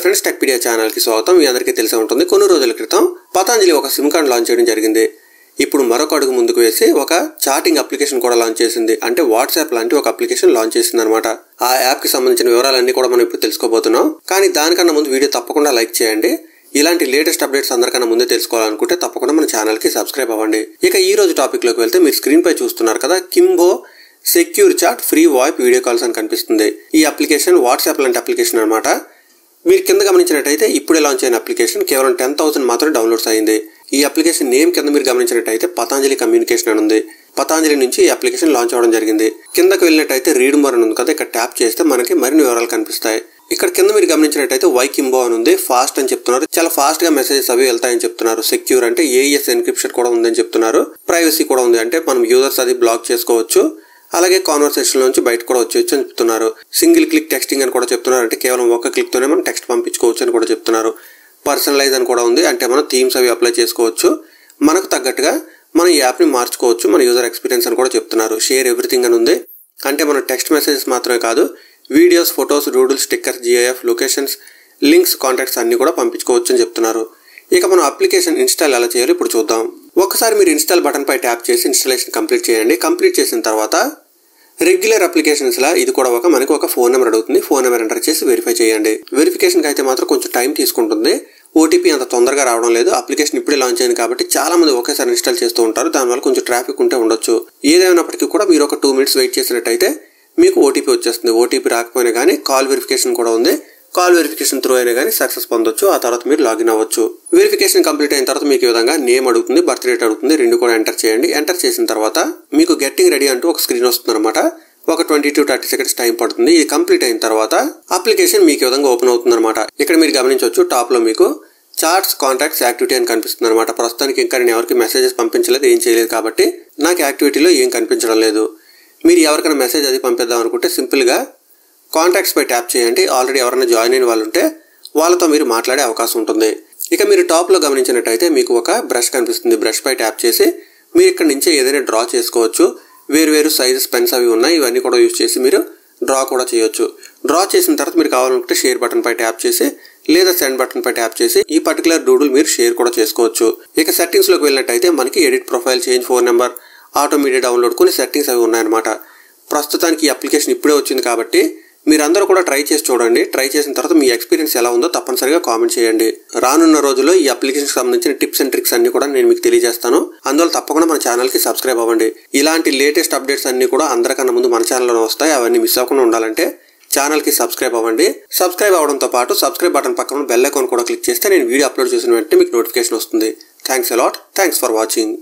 Friends, Techpedia channel కి స్వాగతం. మీ అందరికీ తెలిసే ఉంటుంది, కొన్ని రోజుల క్రితం పతంజలి ఒక సిమ్ కార్డ్ లాంచ్ చేయడం జరిగింది. ఇప్పుడు మరొక అడుగు ముందుకు వేసి ఒక చాటింగ్ అప్లికేషన్ కూడా లాంచ్ చేసింది. అంటే వాట్సాప్ లాంటి ఒక అప్లికేషన్ లాంచ్ చేసింది అనమాట. ఆ యాప్ కి సంబంధించిన వివరాలన్నీ కూడా మనం ఇప్పుడు తెలుసుకోబోతున్నాం. కానీ దానికన్నా ముందు వీడియో తప్పకుండా లైక్ చేయండి. ఇలాంటి లేటెస్ట్ అప్డేట్స్ అందరికన్నా ముందే తెలుసుకోవాలనుకుంటే తప్పకుండా మన ఛానల్ కి సబ్స్క్రైబ్ అవ్వండి. ఇక ఈ రోజు టాపిక్ లోకి వెళ్తే, మీరు స్క్రీన్ పై చూస్తున్నారు కదా, Kimbo secure chat free voice video calls అని కనిపిస్తుంది. ఈ అప్లికేషన్ వాట్సాప్ లాంటి అప్లికేషన్ అనమాట. మీరు కింద గమనించినట్టయితే ఇప్పుడే లాంచ్ అయిన అప్లికేషన్ కేవలం 10,000 మాత్రమే డౌన్లోడ్స్ అయింది. ఈ అప్లికేషన్ నేమ్ కింద మీరు గమనించినట్టయితే పతంజలి కమ్యూనికేషన్ అని ఉంది. పతంజలి నుంచి ఈ అప్లికేషన్ లాంచ్ అవ్వడం జరిగింది. కిందకి వెళ్ళినట్టయితే రీడ్ మోర్ అని ఉంది కదా, ఇక్కడ ట్యాప్ చేస్తే మనకి మరిన్ని వివరాలు కనిపిస్తాయి. ఇక్కడ కింద మీరు గమనించినట్టయితే కింబో అని ఉంది. ఫాస్ట్ అని చెప్తున్నారు, చాలా ఫాస్ట్ గా మెసేజెస్ అవి వెళ్తాయని చెప్తున్నారు. సెక్యూర్ అంటే AES ఎన్క్రిప్షన్ కూడా ఉందని చెప్తున్నారు. ప్రైవసీ కూడా ఉంది, అంటే మనం యూజర్స్ అది బ్లాక్ చేసుకోవచ్చు. అలాగే కాన్వర్సేషన్ నుంచి బయట కూడా వచ్చేయచ్చు అని చెప్తున్నారు. సింగిల్ క్లిక్ టెక్స్టింగ్ అని కూడా చెప్తున్నారు, అంటే కేవలం ఒక క్లిక్ తోనే మనం టెక్స్ట్ పంపించుకోవచ్చు అని కూడా చెప్తున్నారు. పర్సనలైజ్ అని కూడా ఉంది, అంటే మనం థీమ్స్ అవి అప్లై చేసుకోవచ్చు. మనకు తగ్గట్టుగా మన ఈ యాప్ ని మార్చుకోవచ్చు, మన యూజర్ ఎక్స్పీరియన్స్ అని కూడా చెప్తున్నారు. షేర్ ఎవ్రీథింగ్ అని ఉంది, అంటే మన టెక్స్ట్ మెసేజెస్ మాత్రమే కాదు, videos, photos, doodle, stickers, GIF, locations, links, contacts అన్ని కూడా పంపించుకోవచ్చు అని చెప్తున్నారు. ఇక మనం అప్లికేషన్ ఇన్స్టాల్ ఎలా చేయాలో ఇప్పుడు చూద్దాం. ఒకసారి మీరు ఇన్స్టాల్ బటన్ పై ట్యాప్ చేసి ఇన్స్టాలేషన్ కంప్లీట్ చేయండి. కంప్లీట్ చేసిన తర్వాత రెగ్యులర్ అప్లికేషన్స్ లా ఇది కూడా మనకి ఒక ఫోన్ నెంబర్ అడుగుతుంది. ఫోన్ నెంబర్ ఎంటర్ చేసి వెరిఫై చేయండి. వెరిఫికేషన్ కి అయితే మాత్రం కొంచెం టైం తీసుకుంటుంది. OTP అంత తొందరగా రావడం లేదు. అప్లికేషన్ ఇప్పుడే లాంచ్ అయింది కాబట్టి చాలా మంది ఒకేసారి ఇన్స్టాల్ చేస్తూ ఉంటారు. దానివల్ల కొంచెం ట్రాఫిక్ ఉంటే ఉండొచ్చు. ఏదైనప్పటికీ కూడా మీరు ఒక 2 minutes వెయిట్ చేసినట్టయితే మీకు OTP వచ్చేస్తుంది. OTP రాకపోయినా కానీ కాల్ వెరిఫికేషన్ కూడా ఉంది. కాల్ వెరిఫికేషన్ త్రూ అయినా కానీ సక్సెస్ పొందొచ్చు. ఆ తర్వాత మీరు లాగిన్ అవ్వచ్చు. వెరిఫికేషన్ కంప్లీట్ అయిన తర్వాత మీకు ఈ విధంగా నేమ్ అడుగుతుంది, బర్త్ డేట్ అడుగుతుంది. రెండు కూడా ఎంటర్ చేయండి. ఎంటర్ చేసిన తర్వాత మీకు గెట్టింగ్ రెడీ అంటూ ఒక స్క్రీన్ వస్తుంది అనమాట. ఒక 20 to 30 seconds టైం పడుతుంది. ఇది కంప్లీట్ అయిన తర్వాత అప్లికేషన్ మీకు ఈ విధంగా ఓపెన్ అవుతుంది అనమాట. ఇక్కడ మీరు గమనించవచ్చు, టాప్ లో మీకు చాట్స్, కాంటాక్ట్స్, యాక్టివిటీ అని కనిపిస్తుంది అనమాట. ప్రస్తుతానికి ఇంకా నేను ఎవరికి మెసేజెస్ పంపించలేదు, ఏం చేయలేదు కాబట్టి నాకు యాక్టివిటీలో ఏం కనిపించడం లేదు. మీరు ఎవరికైనా మెసేజ్ అది పంపిద్దాం అనుకుంటే సింపుల్ గా కాంటాక్ట్స్ పై ట్యాప్ చేయండి. ఆల్రెడీ ఎవరైనా జాయిన్ అయిన వాళ్ళు ఉంటే వాళ్ళతో మీరు మాట్లాడే అవకాశం ఉంటుంది. ఇక మీరు టాప్ లో గమనించినట్టయితే మీకు ఒక బ్రష్ కనిపిస్తుంది. బ్రష్ పై ట్యాప్ చేసి మీరు ఇక్కడ నుంచి ఏదైనా డ్రా చేసుకోవచ్చు. వేరు సైజెస్ పెన్స్ అవి ఉన్నాయి, ఇవన్నీ కూడా యూజ్ చేసి మీరు డ్రా కూడా చేయొచ్చు. డ్రా చేసిన తర్వాత మీరు కావాలనుకుంటే షేర్ బటన్ పై ట్యాప్ చేసి లేదా సెండ్ బటన్ పై ట్యాప్ చేసి ఈ పర్టికులర్ డూడుల్ మీరు షేర్ కూడా చేసుకోవచ్చు. ఇక సెట్టింగ్స్ లోకి వెళ్ళినట్టయితే మనకి edit profile, change phone number, auto media download, కొన్ని సెట్టింగ్స్ అవి ఉన్నాయన్నమాట. ప్రస్తుతానికి ఈ అప్లికేషన్ ఇప్పుడే వచ్చింది కాబట్టి మీరందరూ కూడా ట్రై చేసి చూడండి. ట్రై చేసిన తర్వాత మీ ఎక్స్పీరియన్స్ ఎలా ఉందో తప్పనిసరిగా కామెంట్ చేయండి. రానున్న రోజుల్లో ఈ అప్లికేషన్ సంబంధించిన టిప్స్ అండ్ ట్రిక్స్ అన్ని కూడా నేను మీకు తెలియజేస్తాను. అందువల్ల తప్పకుండా మన ఛానల్ కి సబ్స్క్రైబ్ అవ్వండి. ఇలాంటి లేటెస్ట్ అప్డేట్స్ అన్ని కూడా అందరికన్నా ముందు మన ఛానల్లో వస్తాయి. అవన్నీ మిస్ అవ్వకుండా ఉండాలంటే ఛానల్ కి సబ్స్క్రైబ్ అవ్వండి. సబ్స్క్రైబ్ అవడంతో పాటు సబ్స్క్రైబ్ బటన్ పక్కన బెల్ ఐకాన్ కూడా క్లిక్ చేస్తే నేను వీడియో అప్లోడ్ చేసిన వెంటనే మీకు నోటిఫికేషన్ వస్తుంది. Thanks a lot. Thanks for watching.